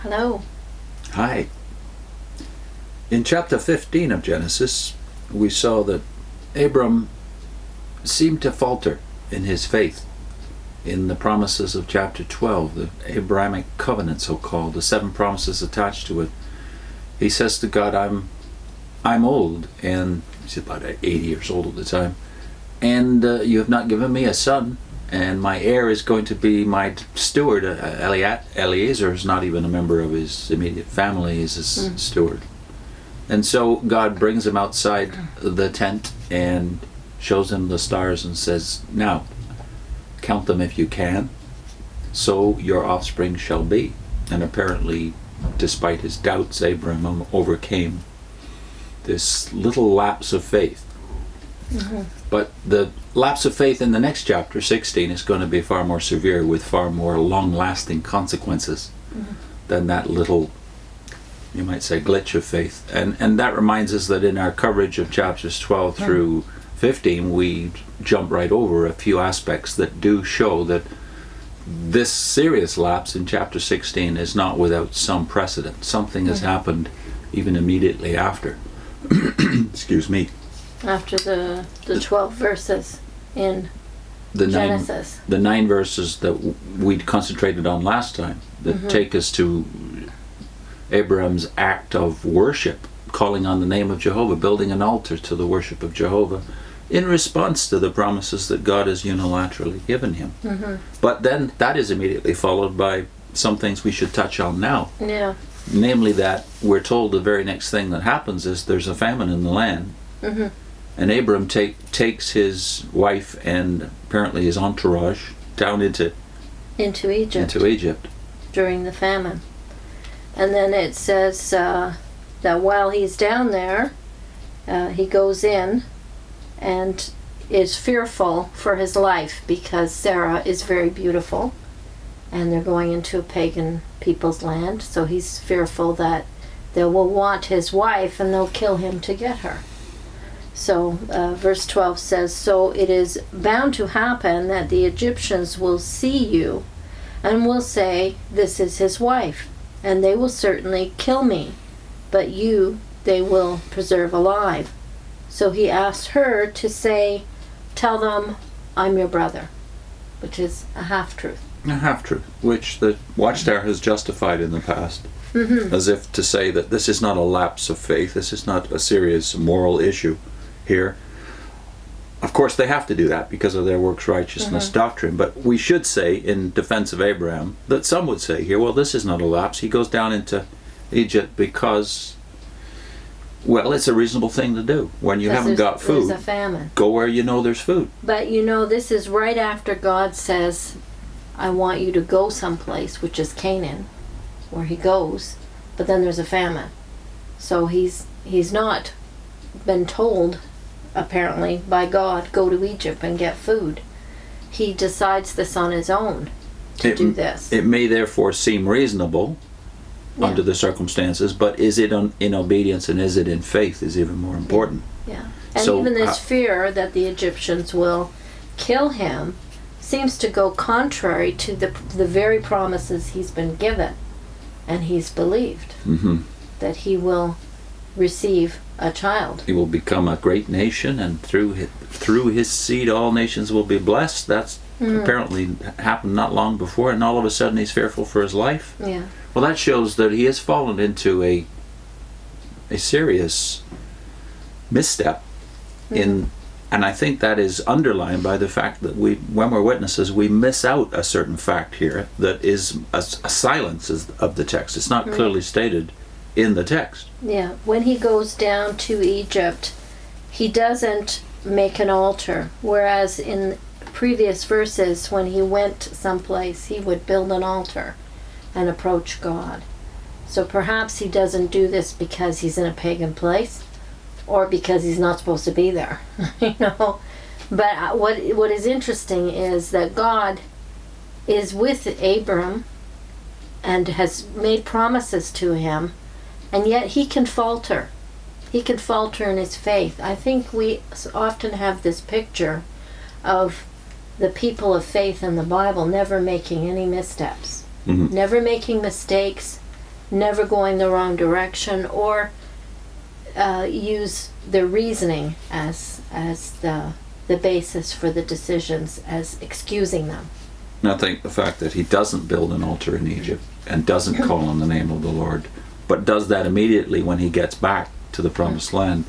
Hello. Hi. In chapter 15 of Genesis, we saw that Abram seemed to falter in his faith in the promises of chapter 12, the Abrahamic covenant, so-called, the 7 promises attached to it. He says to God, I'm old, and he's about 80 years old at the time, and you have not given me a son, and my heir is going to be my steward. Eliezer is not even a member of his immediate family, he's his steward. And so God brings him outside the tent and shows him the stars and says, now, count them if you can, so your offspring shall be. And apparently, despite his doubts, Abram overcame this little lapse of faith. But the lapse of faith in the next chapter, 16, is going to be far more severe, with far more long-lasting consequences than that little, you might say, glitch of faith. And that reminds us that in our coverage of chapters 12 through 15, we jump right over a few aspects that do show that this serious lapse in chapter 16 is not without some precedent. Something has happened even immediately after. Excuse me. After the 12 verses in Genesis. The 9 verses that we concentrated on last time that take us to Abraham's act of worship, calling on the name of Jehovah, building an altar to the worship of Jehovah in response to the promises that God has unilaterally given him. But then that is immediately followed by some things we should touch on now. Yeah. Namely that we're told the very next thing that happens is there's a famine in the land. And Abram takes his wife and apparently his entourage down into Egypt during the famine. And then it says that while he's down there, he goes in and is fearful for his life because Sarah is very beautiful and they're going into a pagan people's land, so he's fearful that they will want his wife and they'll kill him to get her. So verse 12 says, so it is bound to happen that the Egyptians will see you and will say, this is his wife, and they will certainly kill me, but you they will preserve alive. So he asked her to say, tell them I'm your brother, which is a half-truth. A half-truth, which the Watchtower has justified in the past, as if to say that this is not a lapse of faith, this is not a serious moral issue here. Of course they have to do that because of their works righteousness doctrine, but we should say in defense of Abraham that some would say here, well, this is not a lapse. He goes down into Egypt because, well, it's a reasonable thing to do. When you haven't got food, there's a famine. Go where you know there's food. But you know, this is right after God says, I want you to go someplace, which is Canaan, where he goes, but then there's a famine. So he's not been told, apparently, by God, go to Egypt and get food. He decides this on his own to do this. It may therefore seem reasonable under the circumstances, but is it in obedience and is it in faith is even more important. Yeah. And So, even this fear that the Egyptians will kill him seems to go contrary to the very promises he's been given, and he's believed that he will receive a child. He will become a great nation, and through his seed all nations will be blessed. That's apparently happened not long before, and all of a sudden he's fearful for his life. Yeah. Well, that shows that he has fallen into a serious misstep and I think that is underlined by the fact that when we're witnesses, we miss out a certain fact here that is a silence of the text. It's not clearly stated in the text. Yeah. When he goes down to Egypt, he doesn't make an altar, whereas in previous verses, when he went someplace, he would build an altar and approach God. So perhaps he doesn't do this because he's in a pagan place, or because he's not supposed to be there, you know. But what is interesting is that God is with Abram and has made promises to him, and yet he can falter. He can falter in his faith. I think we often have this picture of the people of faith in the Bible never making any missteps, never making mistakes, never going the wrong direction, or use the reasoning as the basis for the decisions, as excusing them. I think the fact that he doesn't build an altar in Egypt and doesn't call on the name of the Lord, but does that immediately when he gets back to the promised land,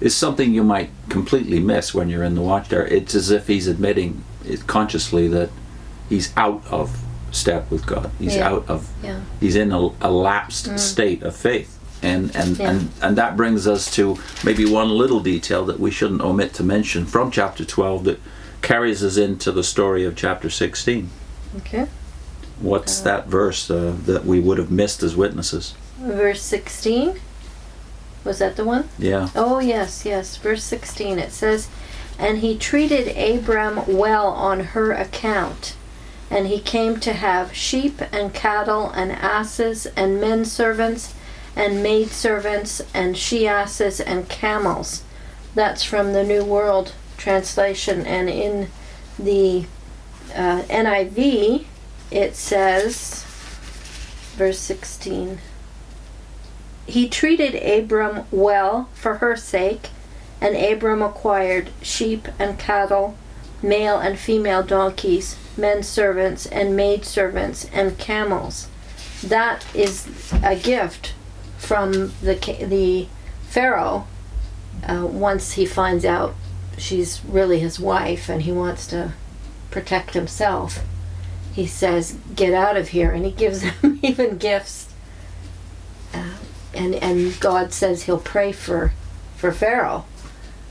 is something you might completely miss when you're in the watchtower. It's as if he's admitting consciously that he's out of step with God. He's he's in a lapsed state of faith. And that brings us to maybe one little detail that we shouldn't omit to mention from chapter 12 that carries us into the story of chapter 16. Okay. What's that verse that we would have missed as witnesses? Verse 16? Was that the one? Yeah. Oh, yes. Verse 16, it says, "And he treated Abram well on her account, and he came to have sheep and cattle and asses and men servants and maid servants and she-asses and camels." That's from the New World Translation. And in the NIV, it says, verse 16, "He treated Abram well for her sake, and Abram acquired sheep and cattle, male and female donkeys, men servants and maid servants and camels." That is a gift from the Pharaoh once he finds out she's really his wife and he wants to protect himself. He says, "Get out of here," and he gives him even gifts. And God says he'll pray for Pharaoh,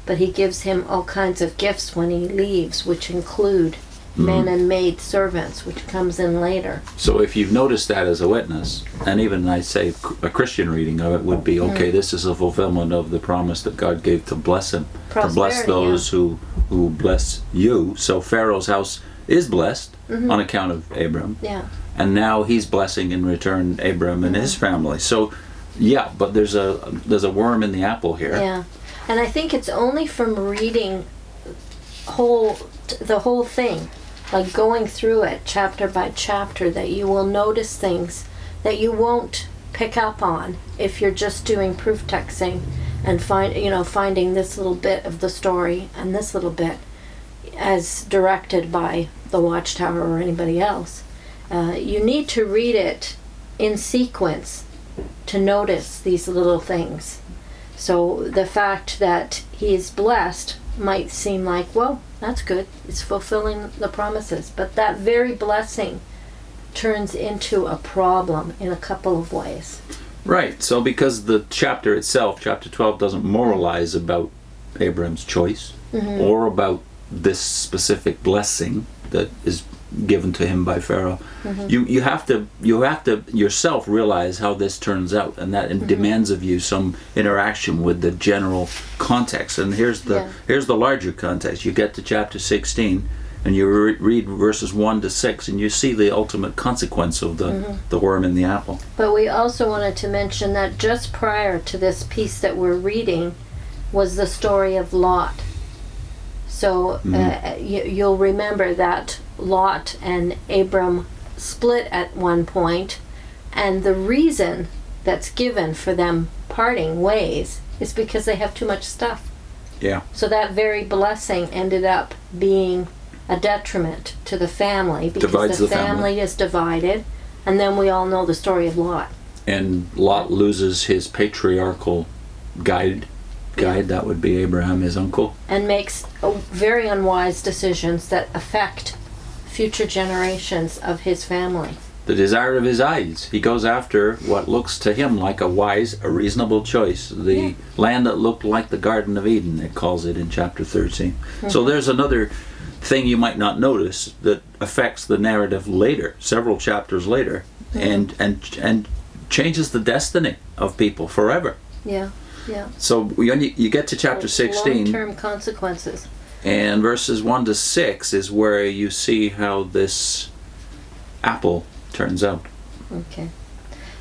but he gives him all kinds of gifts when he leaves, which include men and maid servants, which comes in later. So if you've noticed that as a witness, and even I'd say a Christian reading of it would be, okay, this is a fulfillment of the promise that God gave to bless him, to bless those who bless you. So Pharaoh's house is blessed on account of Abram. Yeah. And now he's blessing in return Abram and his family. So yeah, but there's a worm in the apple here. Yeah. And I think it's only from reading the whole thing, like going through it chapter by chapter, that you will notice things that you won't pick up on if you're just doing proof texting and finding this little bit of the story and this little bit as directed by the Watchtower or anybody else. You need to read it in sequence to notice these little things. So the fact that he's blessed might seem like, well, that's good, it's fulfilling the promises, but that very blessing turns into a problem in a couple of ways. Right, so because the chapter itself, chapter 12, doesn't moralize about Abram's choice or about this specific blessing that is given to him by Pharaoh, you have to yourself realize how this turns out, and that demands of you some interaction with the general context. And here's the larger context. You get to chapter 16 and you read verses 1 to 6 and you see the ultimate consequence of the worm in the apple. But we also wanted to mention that just prior to this piece that we're reading was the story of Lot. So you'll remember that Lot and Abram split at one point, and the reason that's given for them parting ways is because they have too much stuff. Yeah. So that very blessing ended up being a detriment to the family because Divides the the family is divided, and then we all know the story of Lot. And Lot loses his patriarchal guide, that would be Abraham, his uncle. And makes very unwise decisions that affect future generations of his family. The desire of his eyes. He goes after what looks to him like a reasonable choice. The land that looked like the Garden of Eden, it calls it in chapter 13. So there's another thing you might not notice that affects the narrative later, several chapters later, and changes the destiny of people forever. Yeah. So when you get to chapter 16, long-term consequences. And verses 1 to 6 is where you see how this apple turns out. Okay.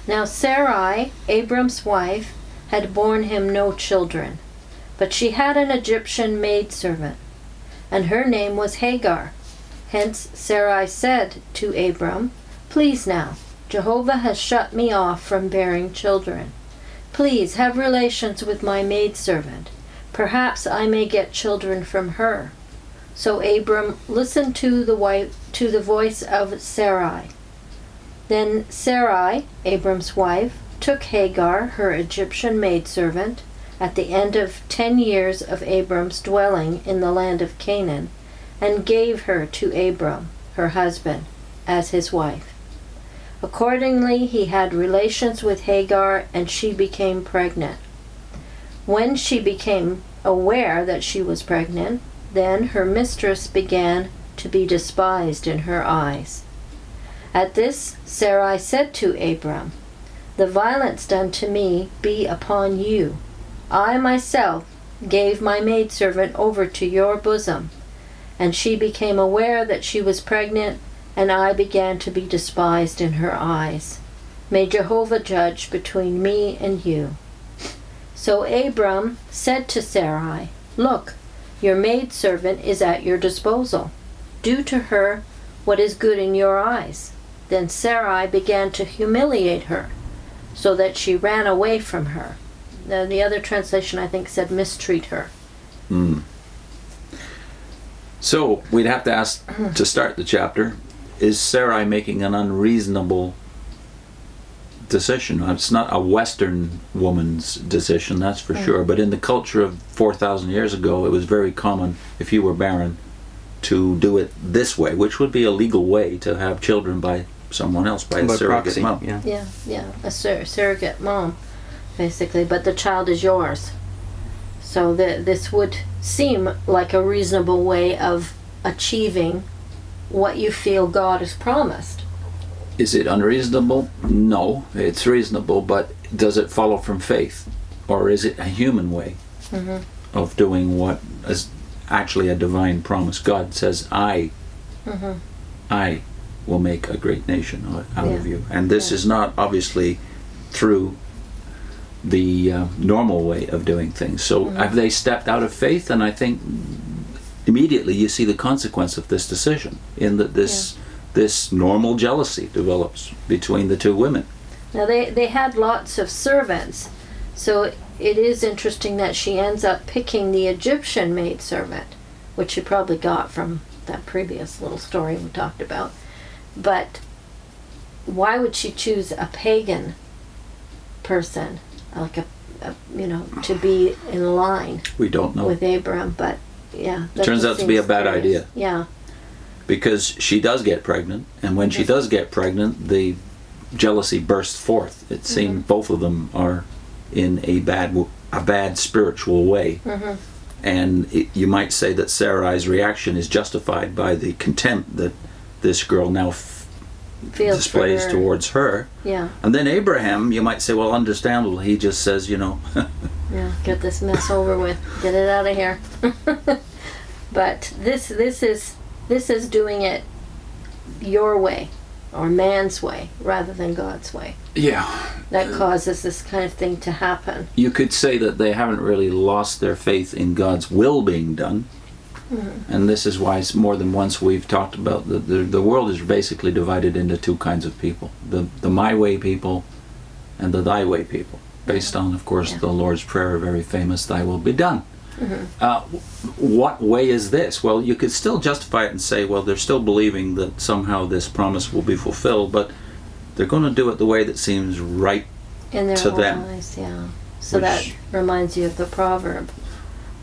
Now Sarai, Abram's wife, had borne him no children, but she had an Egyptian maidservant, and her name was Hagar. Hence Sarai said to Abram, "Please now, Jehovah has shut me off from bearing children. Please have relations with my maidservant. Perhaps I may get children from her." So Abram listened to the voice of Sarai. Then Sarai, Abram's wife, took Hagar, her Egyptian maidservant, at the end of 10 years of Abram's dwelling in the land of Canaan, and gave her to Abram, her husband, as his wife. Accordingly, he had relations with Hagar, and she became pregnant. When she became aware that she was pregnant, then her mistress began to be despised in her eyes. At this, Sarai said to Abram, "The violence done to me be upon you. I myself gave my maidservant over to your bosom, and she became aware that she was pregnant, and I began to be despised in her eyes. May Jehovah judge between me and you." So Abram said to Sarai, "Look, your maidservant is at your disposal. Do to her what is good in your eyes." Then Sarai began to humiliate her, so that she ran away from her. The other translation, I think, said mistreat her. So we'd have to ask, to start the chapter, is Sarai making an unreasonable decision? It's not a Western woman's decision, that's for sure, but in the culture of 4,000 years ago, it was very common, if you were barren, to do it this way, which would be a legal way to have children by someone else, by a surrogate proxy, mom. Yeah, a surrogate mom, basically, but the child is yours. So this would seem like a reasonable way of achieving what you feel God has promised. Is it unreasonable? No, it's reasonable, but does it follow from faith? Or is it a human way of doing what is actually a divine promise? God says, I will make a great nation out of you. And this is not obviously through the normal way of doing things. So have they stepped out of faith? And I think immediately you see the consequence of this decision, in that this normal jealousy develops between the two women. Now they had lots of servants, so it is interesting that she ends up picking the Egyptian maidservant, which she probably got from that previous little story we talked about. But why would she choose a pagan person, like to be in line? We don't know. With Abram, but yeah. It turns out to be a bad idea. Yeah. Because she does get pregnant, and when she does get pregnant, the jealousy bursts forth. It seems both of them are in a bad spiritual way. And you might say that Sarai's reaction is justified by the contempt that this girl now displays towards her. Yeah. And then Abraham, you might say, well, understandable. He just says, yeah, get this mess over with. Get it out of here. But this is doing it your way, or man's way, rather than God's way. Yeah. That causes this kind of thing to happen. You could say that they haven't really lost their faith in God's will being done. And this is why more than once we've talked about the world is basically divided into two kinds of people. The my way people and the thy way people. Based on, of course, the Lord's Prayer, very famous, thy will be done. What way is this? Well, you could still justify it and say, well, they're still believing that somehow this promise will be fulfilled, but they're going to do it the way that seems right in their to own them. eyes, yeah. So that reminds you of the proverb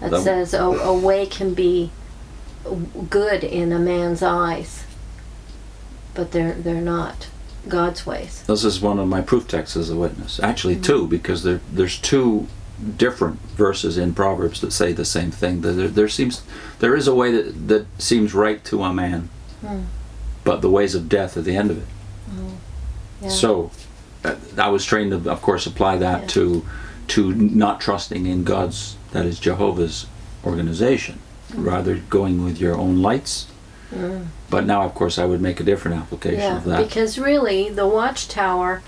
that says a way can be good in a man's eyes, but they're not God's ways. This is one of my proof texts as a witness. Actually, two, because there's two different verses in Proverbs that say the same thing. There is a way that seems right to a man, but the ways of death are the end of it. So I was trained to, of course, apply that to not trusting in God's, that is Jehovah's organization, rather going with your own lights. But now, of course, I would make a different application of that. Because really, the Watchtower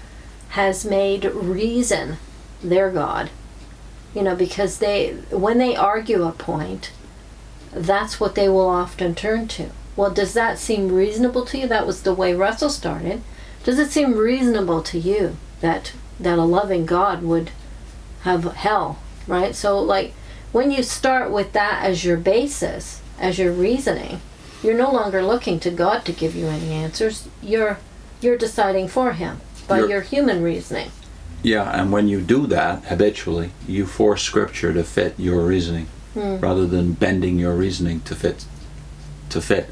has made reason their God. Because when they argue a point, that's what they will often turn to. Well, does that seem reasonable to you? That was the way Russell started. Does it seem reasonable to you that a loving God would have hell, right? So like when you start with that as your basis, as your reasoning, you're no longer looking to God to give you any answers. You're deciding for him by your human reasoning. Yeah, and when you do that habitually, you force Scripture to fit your reasoning rather than bending your reasoning to fit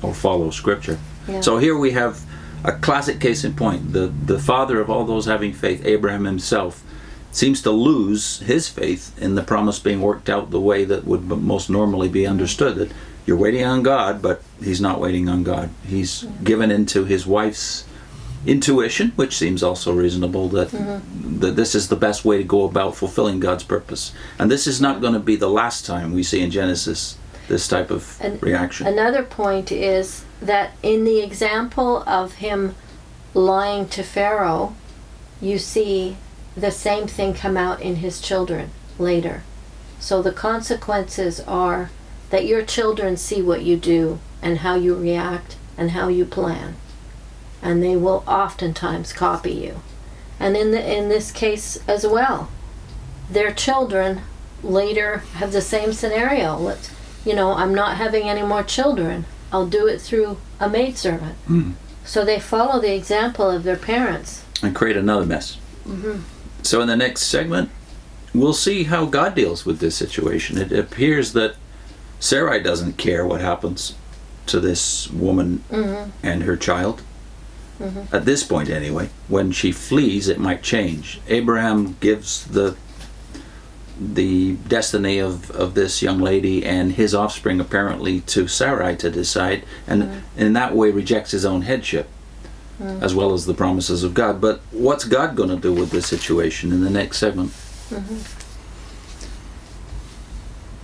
or follow Scripture. Yeah. So here we have a classic case in point. The father of all those having faith, Abraham himself, seems to lose his faith in the promise being worked out the way that would most normally be understood. That you're waiting on God, but he's not waiting on God. He's given into his wife's intuition, which seems also reasonable, that this is the best way to go about fulfilling God's purpose. And this is not going to be the last time we see in Genesis this type of reaction. Another point is that in the example of him lying to Pharaoh, you see the same thing come out in his children later. So the consequences are that your children see what you do and how you react and how you plan. And they will oftentimes copy you. And in this case as well, their children later have the same scenario. I'm not having any more children. I'll do it through a maidservant. So they follow the example of their parents. And create another mess. So in the next segment, we'll see how God deals with this situation. It appears that Sarai doesn't care what happens to this woman and her child. At this point anyway. When she flees, it might change. Abraham gives the destiny of this young lady and his offspring apparently to Sarai to decide, and in that way rejects his own headship as well as the promises of God. But what's God going to do with this situation in the next segment?